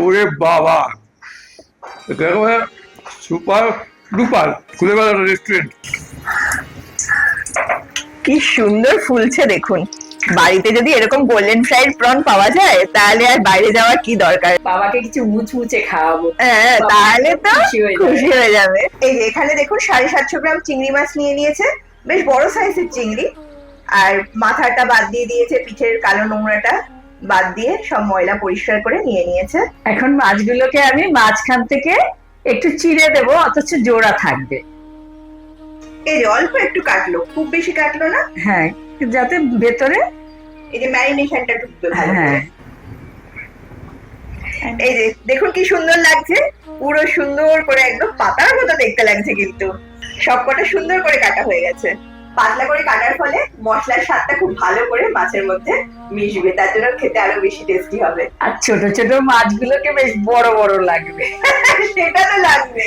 ওরে বাবা, এটা একেবারে সুপার ডুপার খুলে গেল রেস্টুরেন্ট। কি সুন্দর ফুলছে দেখুন। বাড়িতে যদি এরকম গোল্ডেন ফ্রাইড প্রন পাওয়া যায় তাহলে আর বাইরে যাওয়ার কি দরকার। বাবাকে কিছু মুচমুচে খাওয়াবো, হ্যাঁ, বাবা তাহলে তো খুশি হয়ে যাবে। খুশি হয়ে যাবে। এই যে এখানে দেখুন 750 গ্রাম চিংড়ি মাছ নিয়ে নিয়েছে, বেশ বড় সাইজের চিংড়ি। আর মাথাটা বাদ দিয়ে দিয়েছে, পিঠের কালো নোংরাটা বাদ দিয়ে সব ময়লা পরিষ্কার করে নিয়ে নিয়েছে। এখন মাছগুলোকে আমি মাঝখান থেকে একটু চিড়ে দেবো, অথচ জোড়া থাকবে। এই যে অল্প একটু কাটলো, খুব বেশি কাটলো না। হ্যাঁ, যাতে ভেতরে এই যে ম্যারিনেশনটা ঢুকবে ভালো করে। হ্যাঁ, এই যে দেখুন কি সুন্দর লাগছে, পুরো সুন্দর করে একদম পাতার মতো দেখতে লাগছে, কিন্তু সবকটা সুন্দর করে কাটা হয়ে গেছে। পাতলা করে কাটার ফলে মশলার স্বাদটা খুব ভালো করে মাছের মধ্যে মিশবে, তার জন্য খেতে আরো বেশি টেস্টি হবে। আর ছোট ছোট মাছগুলোকে বেশ বড় বড় লাগবে। সেটা তো লাগবে।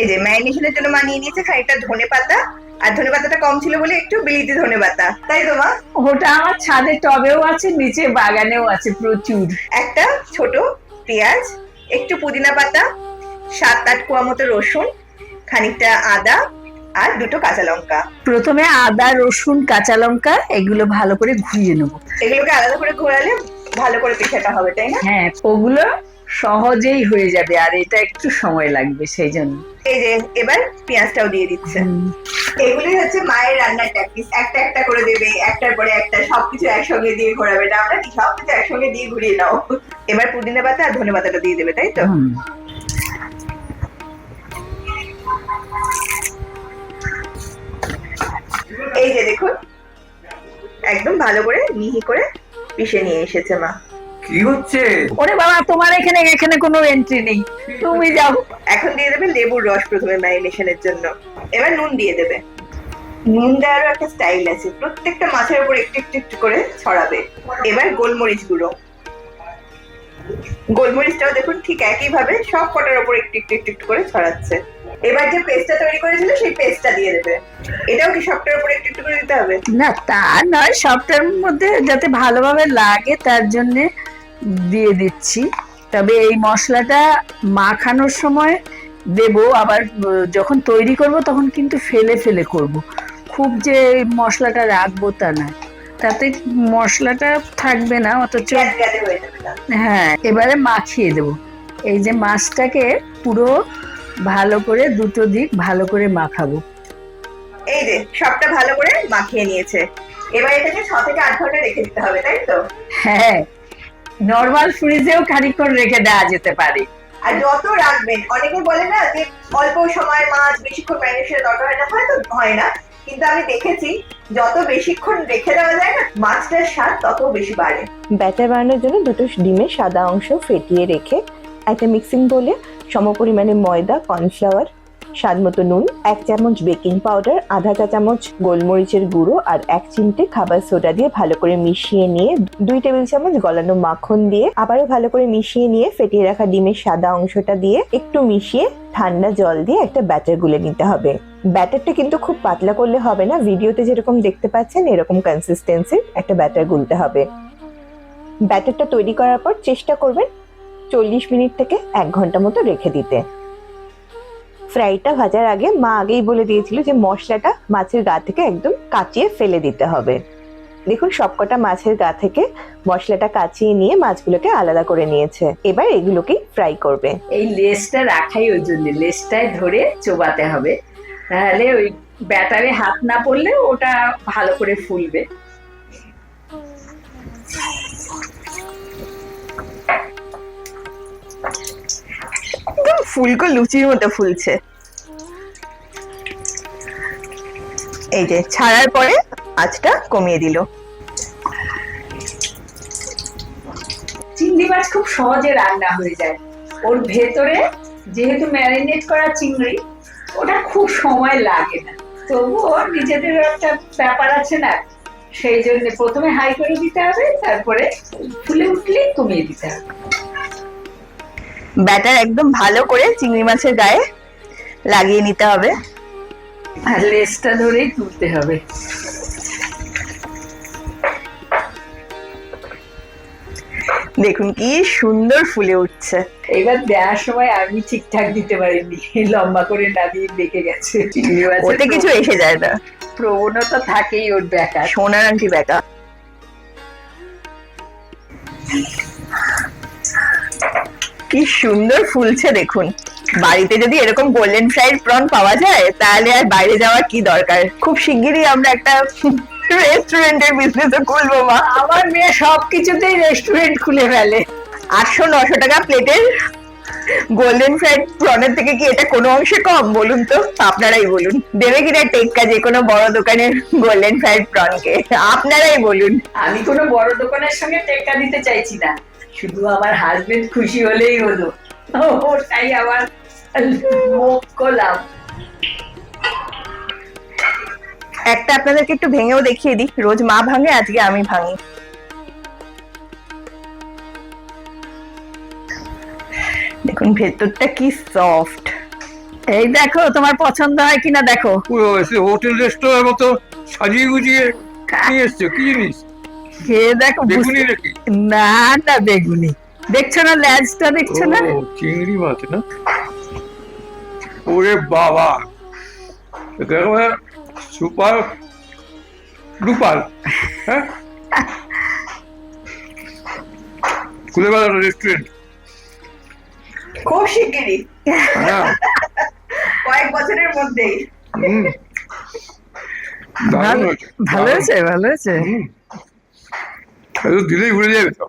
এই যে ম্যারিনেশনের জন্য মা নিয়ে নিয়েছে খানিকটা ধনেপাতা, আর ধনেপাতাটা কম ছিল বলে একটু বিলিতি ধনেপাতা, তাই তো মা? ওটা আমার ছাদের টবেও আছে, নিচে বাগানেও আছে প্রচুর। একটা ছোট পেঁয়াজ, একটু পুদিনা পাতা, 7-8 কোয়া মতো রসুন, খানিকটা আদা আর 2টো কাঁচা লঙ্কা। প্রথমে আদা, রসুন, কাঁচা লঙ্কা এগুলো ভালো করে ঘুরিয়ে নেবো। এগুলোকে আলাদা করে ঘোরালে ভালো করে পিঠাটা হবে, তাই না? হ্যাঁ, ওগুলো সহজেই হয়ে যাবে, আর এটা একটু সময় লাগবে সেই জন্য। এই যে এবার পেঁয়াজটাও দিয়ে দিচ্ছে। এগুলোই হচ্ছে মায়ের রান্নার ট্যাকটিস, একটা একটা করে দেবে, একটার পরে একটা, সবকিছু একসঙ্গে দিয়ে ঘোরাবে না, আমরা কি সবকিছু একসঙ্গে দিয়ে ঘুরিয়ে নাও। এবার পুদিনা পাতা আর ধনে পাতাটা দিয়ে দেবে, তাই তো? এই যে দেখুন একদম ভালো করে মিহি করে পিষে নিয়ে এসেছে মা। কি হচ্ছে? ওরে বাবা, তোমার এখানে এখানে কোনো এন্ট্রি নেই, তুমি যাও। এখন দিয়ে দেবে লেবুর রস প্রথমে ম্যারিনেশনের জন্য। এবার নুন দিয়ে দেবে। নুন দেওয়ারও একটা স্টাইল আছে, প্রত্যেকটা মাছের উপর একটু একটু একটু করে ছড়াবে। এবার গোলমরিচ গুঁড়ো, গোলমরিচটাও দেখুন ঠিক একই ভাবে সব কটার উপর একটু একটু একটু একটু করে ছড়াচ্ছে। এবার যে পেস্টটা তৈরি করেছিল সেই পেস্টটা দিয়ে দেবে। এটাও কি সবটার উপর একটু একটু করে দিতে হবে? না, তা নয়, সবটার মধ্যে যাতে ভালোভাবে লাগে তার জন্য দিয়ে দিচ্ছি। তবে এই মশলাটা মাখানোর সময় দেব, আবার যখন তৈরি করব তখন কিন্তু ফেলে ফেলে করব, খুব যে মশলাটা রাখবো তা না, তাতে মশলাটা থাকবে না অথচ। গ্যাস গ্যাসে হয়ে যাবে না। হ্যাঁ, এবারে মাখিয়ে দেব। এই যে মাছটাকে পুরো ভালো করে দুটো দিক ভালো করে মাখাবো। এই যে সবটা ভালো করে মাখিয়ে নিয়েছে। এবার এটাকে 6 থেকে 8 ঘন্টা রেখে দিতে হবে, তাই তো? হ্যাঁ, নরমাল ফ্রিজেও খানিকক্ষণ রেখে দেওয়া যেতে পারে। আর যত রাখবেন, অনেকে বলে না যে অল্প সময় মাছ বেশিক্ষণ ম্যারিনেশনের দরকার হয় না, হয়তো হয় না, কিন্তু আমি দেখেছি যত বেশিক্ষণ রেখে দেওয়া যায় না, মাছটার স্বাদ তত বেশি বাড়ে। ব্যাটার বানানোর জন্য 2টো ডিমের সাদা অংশ ফেটিয়ে রেখে একটা মিক্সিং বোলে সমপরিমাণে ময়দা, কর্নফ্লাওয়ার, স্বাদ মতো নুন, 1 চামচ বেকিং পাউডার, আধা চা চামচ গোলমরিচের গুঁড়ো আর 1 চিমটে খাবার সোডা দিয়ে ভালো করে মিশিয়ে নিয়ে 2 টেবিল চামচ গলানো মাখন দিয়ে আবারও ভালো করে মিশিয়ে নিয়ে ফেটিয়ে রাখা ডিমের সাদা অংশটা দিয়ে একটু মিশিয়ে ঠান্ডা জল দিয়ে একটা ব্যাটার গুলে নিতে হবে। ব্যাটারটা কিন্তু খুব পাতলা করলে হবে না, ভিডিওতে যেরকম দেখতে পাচ্ছেন এরকম কনসিস্টেন্সির একটা ব্যাটার গুলতে হবে। ব্যাটারটা তৈরি করার পর চেষ্টা করবেন 40 মিনিট থেকে 1 ঘন্টা মতো রেখে দিতে। ফ্রাইটা ভাজার আগে মা আগেই বলে দিয়েছিল যে মশলাটা মাছের গা থেকে একদম কাচিয়ে ফেলে দিতে হবে। দেখুন সবকটা মাছের গা থেকে মশলাটা কাচিয়ে নিয়ে মাছগুলোকে আলাদা করে নিয়েছে। এবার এগুলোকেই ফ্রাই করবে। এই লেসটা রাখাই ওই জন্য, লেসটায় ধরে চোবাতে হবে, তাহলে ওই ব্যাটারে হাত না পড়লে ওটা ভালো করে ফুলবে। একদম ফুলকো লুচির মতো ফুলছে। এই যে ছাড়ার পরে আঁচটা কমিয়ে দিল। চিংড়ি মাছ খুব সহজে রান্না হয়ে যায়, ওর ভেতরে যেহেতু ম্যারিনেট করা চিংড়ি, ওটা খুব সময় লাগে না, তবুও নিজেদের একটা ব্যাপার আছে না, সেই জন্য প্রথমে হাই করে দিতে হবে, তারপরে ফুলে উঠলেই কমিয়ে দিতে হবে। ব্যাটার একদম ভালো করে চিংড়ি মাছের গায়ে লাগিয়ে নিতে হবে, আর লেসটা ধরেই তুলতে হবে। দেখুন কি সুন্দর ফুলে উঠছে। এবার দেওয়ার সময় আমি ঠিকঠাক দিতে পারিনি, লম্বা করে না দিয়ে বেঁকে গেছে। চিংড়ি মাছের ওতে কিছু এসে যায় না, প্রবণতা থাকেই ওর বেকার। সোনার আংটি বেকা। কি সুন্দর ফুলছে দেখুন। বাড়িতে যদি এরকম গোল্ডেন ফ্রাইড প্রন পাওয়া যায় তাহলে আর বাইরে যাওয়ার কি দরকার। খুব শিগগিরই আমরা একটা রেস্টুরেন্টের বিজনেস খুলবো মা। আমার মেয়ে সবকিছুতেই রেস্টুরেন্ট খুলে ফেলে। 800-900 টাকা প্লেটের গোল্ডেন ফ্রাইড প্রনের থেকে কি এটা কোনো অংশে কম বলুন তো? আপনারাই বলুন, দেবে কিনা টেক্কা যে কোনো বড় দোকানের গোল্ডেন ফ্রাইড প্রনকে? আপনারাই বলুন। আমি কোনো বড় দোকানের সঙ্গে টেক্কা দিতে চাইছি না, শুধু আমার হাজবেন্ড খুশি হলেই হলো, ওটাই আমার মুখ্য লাভ। একটা আপনাদেরকে একটু ভেঙেও দেখিয়ে দিই। রোজ মা ভাঙে, আজকে আমি ভাঙি। দেখুন ভেতরটা কি সফট। এই দেখো তোমার পছন্দ হয় কিনা দেখো। পুরো এসে হোটেল রেস্টুরেন্টের মতো সাজিয়ে গুজিয়ে নিয়ে এসছো, কি জিনিস? খেয়ে দেখো। বেগুনি নাকি? না না বেগুনি, দেখছো না ল্যাজটা, দেখছো না? ও, চিংড়ি মাছ না? ওরে বাবা, এটা একেবারে সুপার ডুপার। হ্যাঁ, খুলে গেল রেস্টুরেন্ট। খুব শিগগিরই, হ্যাঁ, কয়েক বছরের মধ্যেই। হুম, দারুণ হয়েছে, ভালো দারুণ। হয়েছে, ভালো হয়েছে। হুম, এত দিলেই ভুলে যাবে সব।